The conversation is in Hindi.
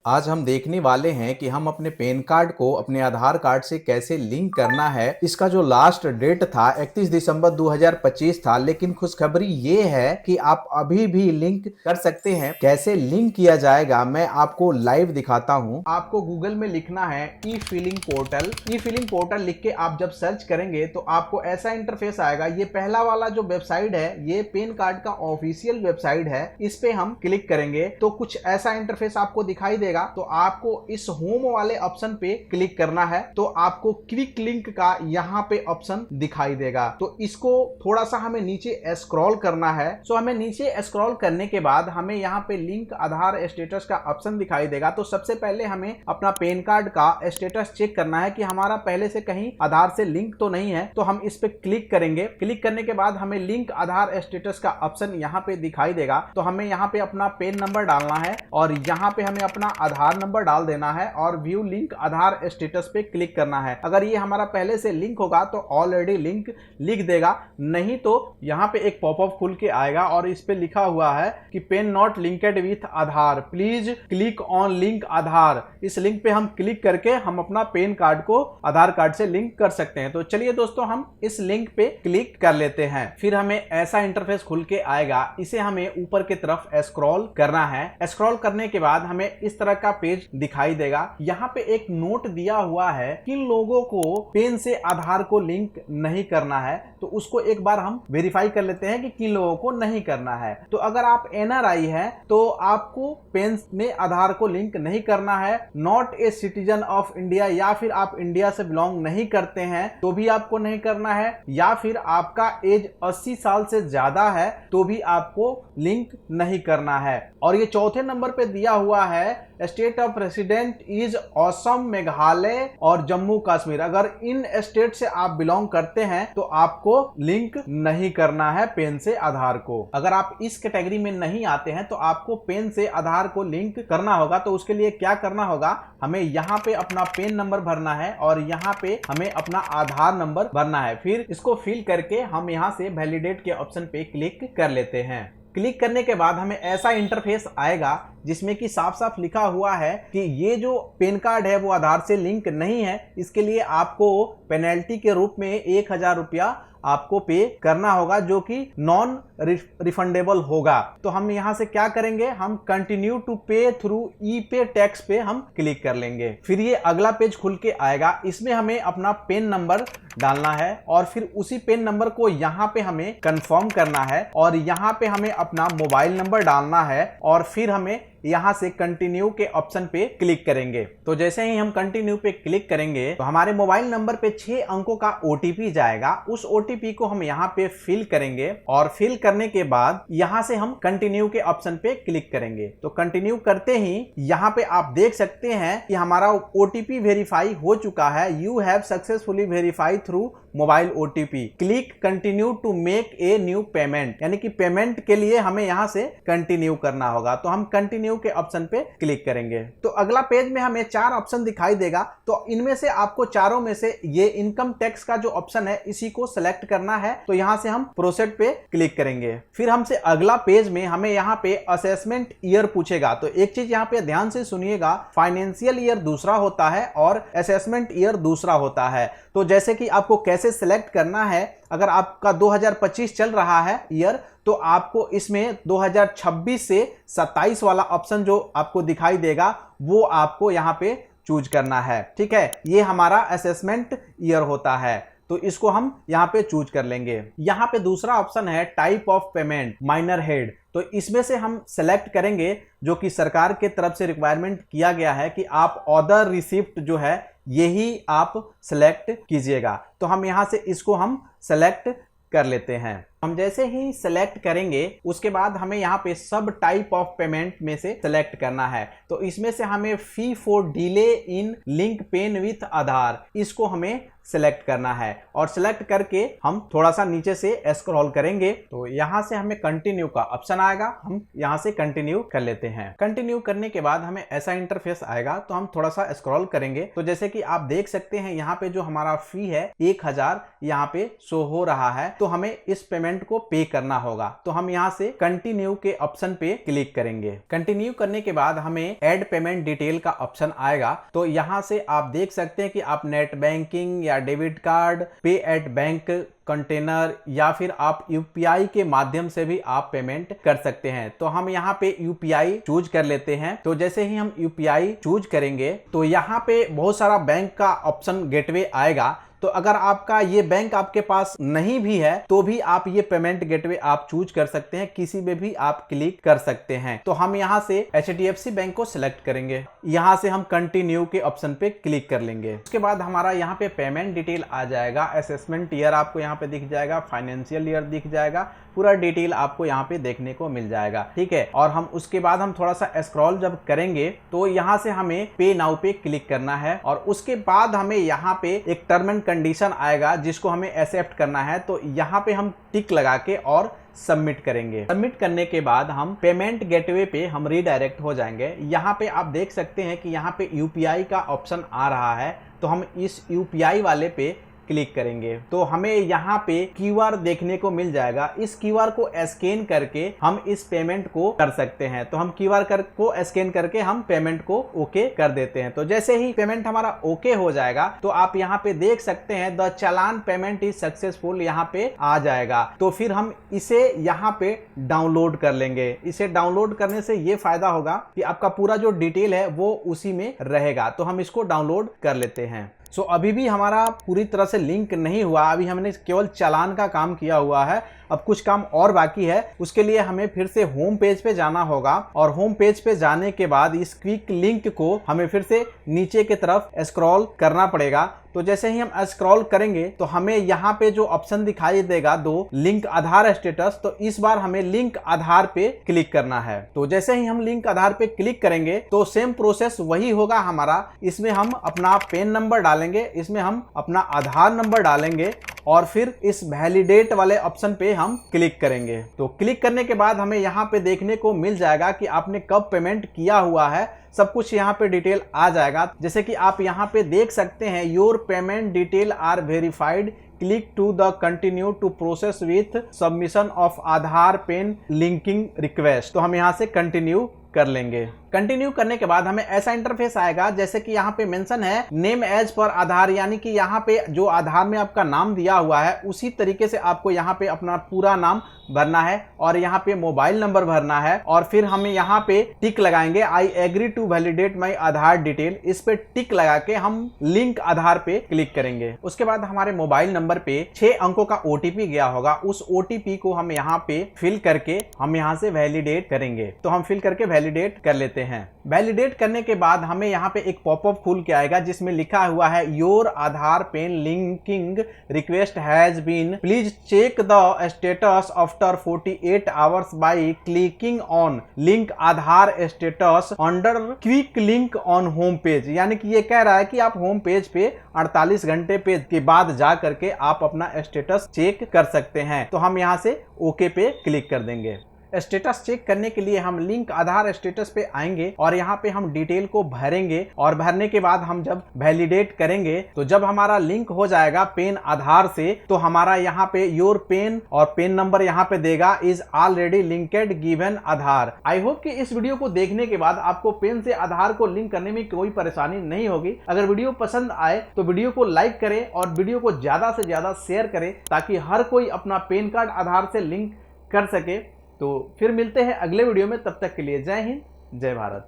आज हम देखने वाले हैं कि हम अपने पैन कार्ड को अपने आधार कार्ड से कैसे लिंक करना है। इसका जो लास्ट डेट था 31 दिसंबर 2025 था, लेकिन खुशखबरी ये है कि आप अभी भी लिंक कर सकते हैं। कैसे लिंक किया जाएगा मैं आपको लाइव दिखाता हूं। आपको गूगल में लिखना है ई फिलिंग पोर्टल। ई फिलिंग पोर्टल लिख के आप जब सर्च करेंगे तो आपको ऐसा इंटरफेस आएगा। ये पहला वाला जो वेबसाइट है ये पैन कार्ड का ऑफिशियल वेबसाइट है। इस पे हम क्लिक करेंगे तो कुछ ऐसा इंटरफेस आपको दिखाई देगा। तो आपको इस होम वाले ऑप्शन पे क्लिक करना है तो आपको क्विक लिंक का यहाँ पे ऑप्शन दिखाई देगा। तो इसको थोड़ा सा हमें नीचे स्क्रॉल करना है। सो हमें नीचे स्क्रॉल करने के बाद हमें यहाँ पे लिंक आधार स्टेटस का ऑप्शन दिखाई देगा। तो सबसे पहले हमें अपना पैन कार्ड का स्टेटस चेक करना है कि हमारा पहले से कहीं आधार से लिंक तो नहीं है। तो हम इस पे क्लिक करेंगे। क्लिक करने के बाद हमें लिंक आधार स्टेटस का ऑप्शन यहाँ पे दिखाई देगा। तो हमें यहाँ पे अपना पैन नंबर डालना है और यहाँ पे हमें अपना आधार नंबर डाल देना है और व्यू लिंक आधार स्टेटस पे क्लिक करना है। अगर ये हमारा पहले से लिंक होगा तो ऑलरेडी लिंक लिख देगा, नहीं तो यहाँ पे एक पॉपअप खुल के आएगा और इस पे लिखा हुआ है कि PAN not linked with Aadhaar, please click on link Aadhaar. इस लिंक पे हम क्लिक करके हम अपना पैन कार्ड को आधार कार्ड से लिंक कर सकते हैं। तो चलिए दोस्तों हम इस लिंक पे क्लिक कर लेते हैं। फिर हमें ऐसा इंटरफेस खुल के आएगा। इसे हमें ऊपर की तरफ स्क्रॉल करना है। स्क्रॉल करने के बाद हमें इस तरह का पेज दिखाई देगा। यहाँ पे एक नोट दिया हुआ है कि लोगों को पेन से आधार को लिंक नहीं करना है। तो उसको एक बार हम वेरीफाई कर लेते हैं कि किन लोगों को नहीं करना है। तो अगर आप एनआरआई है तो आपको पेन में आधार को लिंक नहीं करना है। Not a citizen of India, या फिर आप इंडिया से बिलोंग नहीं करते हैं तो भी आपको नहीं करना है, या फिर आपका एज 80 साल से ज्यादा है तो भी आपको लिंक नहीं करना है। और ये चौथे नंबर पे दिया हुआ है state of resident is Assam, Meghalaya और जम्मू कश्मीर। अगर इन स्टेट से आप बिलोंग करते हैं तो आपको लिंक नहीं करना है पेन से आधार को। अगर आप इस कैटेगरी में नहीं आते हैं तो आपको पेन से आधार को लिंक करना होगा। तो उसके लिए क्या करना होगा, हमें यहाँ पे अपना पेन नंबर भरना है और यहाँ पे हमें अपना आधार नंबर भरना है। फिर इसको फिल करके हम यहाँ से वैलिडेट के ऑप्शन पे क्लिक कर लेते हैं। क्लिक करने के बाद हमें ऐसा इंटरफेस आएगा जिसमें कि साफ साफ लिखा हुआ है कि ये जो पैन कार्ड है वो आधार से लिंक नहीं है। इसके लिए आपको पेनल्टी के रूप में 1000 रुपया आपको पे करना होगा, जो कि नॉन रिफंडेबल होगा। तो हम यहाँ से क्या करेंगे, हम कंटिन्यू टू पे थ्रू ई पे टैक्स पे हम क्लिक कर लेंगे। फिर ये अगला पेज खुल के आएगा। इसमें हमें अपना पेन नंबर डालना है और फिर उसी पेन नंबर को यहाँ पे हमें कंफर्म करना है और यहाँ पे हमें अपना मोबाइल नंबर डालना है और फिर हमें यहाँ से कंटिन्यू के ऑप्शन पे क्लिक करेंगे। तो जैसे ही हम कंटिन्यू पे क्लिक करेंगे तो हमारे मोबाइल नंबर पे 6 अंकों का ओटीपी जाएगा। उस ओटीपी को हम यहाँ पे फिल करेंगे और फिल करने के बाद यहाँ से हम कंटिन्यू के ऑप्शन पे क्लिक करेंगे। तो कंटिन्यू करते ही यहाँ पे आप देख सकते हैं कि हमारा ओटीपी वेरीफाई हो चुका है। You have successfully verify through mobile OTP, click continue to make a new payment. यानी कि पेमेंट के लिए हमें यहाँ से कंटिन्यू करना होगा। तो हम कंटिन्यू के ऑप्शन पे क्लिक करेंगे। तो अगला पेज में हमें 4 ऑप्शन दिखाई देगा। तो इनमें से आपको चारों में से ये इनकम टैक्स का जो ऑप्शन है इसी को सिलेक्ट करना है। तो यहाँ से हम प्रोसीड पे क्लिक करेंगे। फिर हमसे अगला पेज में हमें यहाँ पे असेसमेंट ईयर पूछेगा। तो एक चीज यहाँ पे ध्यान से सुनिएगा, फाइनेंशियल ईयर दूसरा होता है और असेसमेंट ईयर दूसरा होता है। तो जैसे कि आपको कैसे सिलेक्ट करना है, अगर आपका 2025 चल रहा है ईयर तो आपको इसमें 2026 से 27 वाला ऑप्शन जो आपको दिखाई देगा वो आपको यहाँ पे चूज करना है। ठीक है, ये हमारा असेसमेंट ईयर होता है। तो इसको हम यहाँ पे चूज कर लेंगे। यहाँ पे दूसरा ऑप्शन है type of payment minor head. तो इसमें से हम सेलेक्ट करेंगे जो कि सरकार के तरफ से रिक्वायरमेंट किया गया है कि आप ऑर्डर रिसिप्ट जो है यही आप सेलेक्ट कीजिएगा। तो हम यहाँ से इसको हम सेलेक्ट कर लेते हैं। हम जैसे ही सेलेक्ट करेंगे उसके बाद हमें यहाँ पे सब टाइप ऑफ पेमेंट में से सेलेक्ट करना है। तो इसमें से हमें fee for delay in link PAN with Aadhaar, इसको हमें सेलेक्ट करना है और सेलेक्ट करके हम थोड़ा सा नीचे से स्क्रॉल करेंगे तो यहाँ से हमें कंटिन्यू का ऑप्शन आएगा। हम यहाँ से कंटिन्यू कर लेते हैं। कंटिन्यू करने के बाद हमें ऐसा इंटरफेस आएगा। तो हम थोड़ा सा स्क्रॉल करेंगे तो जैसे कि आप देख सकते हैं यहाँ पे जो हमारा फी है 1000 यहाँ पे शो हो रहा है। तो हमें इस पेमेंट पेमेंट को पे करना होगा। तो हम यहाँ से कंटिन्यू के ऑप्शन पे क्लिक करेंगे। कंटिन्यू करने के बाद हमें ऐड पेमेंट डिटेल का ऑप्शन आएगा। तो यहाँ से आप देख सकते हैं कि आप नेट बैंकिंग या डेबिट कार्ड, पे एट बैंक कंटेनर या फिर आप यूपीआई के माध्यम से भी आप पेमेंट कर सकते हैं। तो हम यहाँ पे यूपीआई चूज कर लेते हैं। तो जैसे ही हम यूपीआई चूज करेंगे तो यहाँ पे बहुत सारा बैंक का ऑप्शन गेटवे आएगा। तो अगर आपका ये बैंक आपके पास नहीं भी है तो भी आप ये पेमेंट गेटवे आप चूज कर सकते हैं, किसी में भी आप क्लिक कर सकते हैं। तो हम यहाँ से HDFC बैंक को सिलेक्ट करेंगे। यहाँ से हम कंटिन्यू के ऑप्शन पे क्लिक कर लेंगे। उसके बाद हमारा यहाँ पे पेमेंट डिटेल आ जाएगा, असेसमेंट ईयर आपको यहाँ पे दिख जाएगा, फाइनेंशियल ईयर दिख जाएगा, पूरा डिटेल आपको यहाँ पे देखने को मिल जाएगा। ठीक है, और हम उसके बाद हम थोड़ा सा स्क्रॉल जब करेंगे तो यहाँ से हमें पे नाउ पे क्लिक करना है और उसके बाद हमें यहाँ पे एक टर्म एंड कंडीशन आएगा जिसको हमें एक्सेप्ट करना है। तो यहाँ पे हम टिक लगा के और सबमिट करेंगे। सबमिट करने के बाद हम पेमेंट गेटवे पे हम रीडायरेक्ट हो जाएंगे। यहाँ पे आप देख सकते हैं कि यहाँ पे यूपीआई का ऑप्शन आ रहा है। तो हम इस यूपीआई वाले पे क्लिक करेंगे तो हमें यहाँ पे क्यूआर देखने को मिल जाएगा। इस क्यूआर को स्कैन करके हम इस पेमेंट को कर सकते हैं। तो हम क्यूआर को स्कैन करके हम पेमेंट को ओके कर देते हैं। तो जैसे ही पेमेंट हमारा ओके हो जाएगा तो आप यहाँ पे देख सकते हैं the challan payment is successful यहाँ पे आ जाएगा। तो फिर हम इसे यहाँ पे डाउनलोड कर लेंगे। इसे डाउनलोड करने से ये फायदा होगा कि आपका पूरा जो डिटेल है वो उसी में रहेगा। तो हम इसको डाउनलोड कर लेते हैं। सो अभी भी हमारा पूरी तरह से लिंक नहीं हुआ, अभी हमने केवल चालान का काम किया हुआ है। अब कुछ काम और बाकी है, उसके लिए हमें फिर से होम पेज पे जाना होगा और होम पेज पे जाने के बाद इस क्विक लिंक को हमें फिर से नीचे की तरफ स्क्रॉल करना पड़ेगा। तो जैसे ही हम स्क्रॉल करेंगे तो हमें यहाँ पे जो ऑप्शन दिखाई देगा दो लिंक आधार स्टेटस, तो इस बार हमें लिंक आधार पे क्लिक करना है। तो जैसे ही हम लिंक आधार पे क्लिक करेंगे तो सेम प्रोसेस वही होगा हमारा। इसमें हम अपना पैन नंबर डालेंगे, इसमें हम अपना आधार नंबर डालेंगे और फिर इस वैलिडेट वाले ऑप्शन पे हम क्लिक करेंगे। तो क्लिक करने के बाद हमें यहाँ पे देखने को मिल जाएगा कि आपने कब पेमेंट किया हुआ है, सब कुछ यहाँ पे डिटेल आ जाएगा। जैसे कि आप यहाँ पे देख सकते हैं your payment detail are verified, click to the continue to process with submission of Aadhaar PAN linking request. तो हम यहाँ से कंटिन्यू कर लेंगे। कंटिन्यू करने के बाद हमें ऐसा इंटरफेस आएगा जैसे कि यहाँ पे मेंशन है नेम एज पर आधार, यानी कि यहाँ पे जो आधार में आपका नाम दिया हुआ है उसी तरीके से आपको यहाँ पे अपना पूरा नाम भरना है और यहाँ पे मोबाइल नंबर भरना है और फिर हमें यहाँ पे टिक लगाएंगे I agree to validate my Aadhaar detail. इस पे टिक लगा के हम लिंक आधार पे क्लिक करेंगे। उसके बाद हमारे मोबाइल नंबर पे 6 अंकों का ओटीपी गया होगा, उस ओटीपी को हम यहाँ पे फिल करके हम यहाँ से वैलिडेट करेंगे। तो हम फिल करके वैलिडेट कर लेते हैं। वैलिडेट करने के बाद हमें यहाँ पे एक पॉपअप खुल के आएगा जिसमें लिखा हुआ है your Aadhaar PAN linking request has been, please check the status after 48 hours by clicking on link Aadhaar status under quick link on home page. यानी कि ये कह रहा है कि आप होम पेज पे 48 घंटे पे के बाद जा करके आप अपना स्टेटस चेक कर सकते हैं। तो हम यहाँ से ओके पे क्लिक कर देंगे। स्टेटस चेक करने के लिए हम लिंक आधार स्टेटस पे आएंगे और यहाँ पे हम डिटेल को भरेंगे और भरने के बाद हम जब वैलिडेट करेंगे तो जब हमारा लिंक हो जाएगा पेन आधार से तो हमारा यहाँ पे योर पेन और पेन नंबर यहाँ पे देगा is already linked given Aadhaar. I hope कि इस वीडियो को देखने के बाद आपको पेन से आधार को लिंक करने में कोई परेशानी नहीं होगी। अगर वीडियो पसंद आए तो वीडियो को लाइक करें और वीडियो को ज्यादा से ज्यादा शेयर करें ताकि हर कोई अपना पेन कार्ड आधार से लिंक कर सके। तो फिर मिलते हैं अगले वीडियो में, तब तक के लिए जय हिंद, जय भारत।